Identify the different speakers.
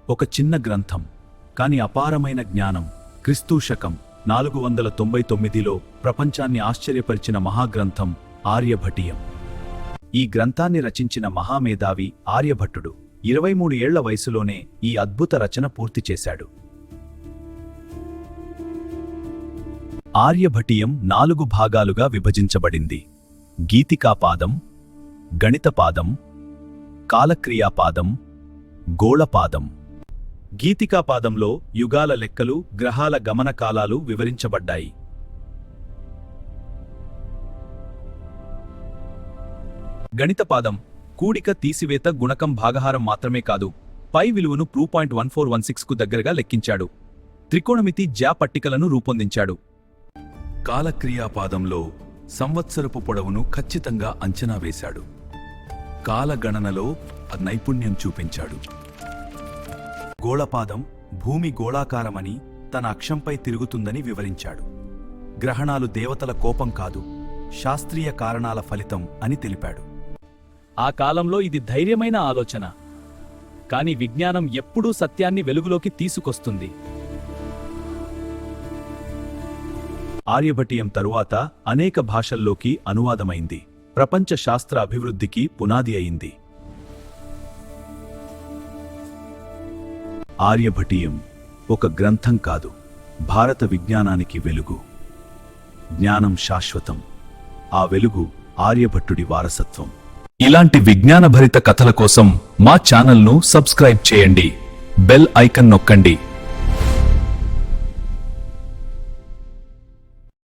Speaker 1: ఒక చిన్న గ్రంథం, కాని అపారమైన జ్ఞానం. క్రీస్తు శకం 499లో ప్రపంచాన్ని ఆశ్చర్యపరిచిన మహాగ్రంథం ఆర్యభటీయం. ఈ గ్రంథాన్ని రచించిన మహామేధావి ఆర్యభట్టుడు 23 ఏళ్ల వయసులోనే ఈ అద్భుత రచన పూర్తి చేశాడు. ఆర్యభటీయం 4 భాగాలుగా విభజించబడింది: గీతికాపాదం, గణితపాదం, కాలక్రియాపాదం, గోళపాదం. గీతికాపాదంలో యుగాల లెక్కలు, గ్రహాల గమనకాలాలు వివరించబడ్డాయి. గణితపాదం కూడిక, తీసివేత, గుణకం, భాగహారం మాత్రమే కాదు, పై విలువను 2.1416కు దగ్గరగా లెక్కించాడు. త్రికోణమితి, జ్యా పట్టికలను రూపొందించాడు. కాలక్రియాపాదంలో సంవత్సరపు పొడవును ఖచ్చితంగా అంచనా వేశాడు. కాలగణనలో నైపుణ్యం చూపించాడు. గోళపాదం భూమి గోళాకారమని, తన అక్షంపై తిరుగుతుందని వివరించాడు. గ్రహణాలు దేవతల కోపం కాదు, శాస్త్రీయ కారణాల ఫలితం అని తెలిపాడు.
Speaker 2: ఆ కాలంలో ఇది ధైర్యమైన ఆలోచన, కాని విజ్ఞానం ఎప్పుడూ సత్యాన్ని వెలుగులోకి తీసుకొస్తుంది.
Speaker 1: ఆర్యభటీయం తరువాత అనేక భాషల్లోకి అనువాదమైంది. ప్రపంచ శాస్త్ర అభివృద్ధికి పునాది అయింది. ఆర్యభటీయం ఒక గ్రంథం కాదు, భారత విజ్ఞానానికి వెలుగు. జ్ఞానం శాశ్వతం, ఆ వెలుగు ఆర్యభట్టుడి వారసత్వం. ఇలాంటి విజ్ఞానభరిత కథల కోసం మా ఛానల్ను సబ్స్క్రైబ్ చేయండి, బెల్ ఐకాన్ నొక్కండి.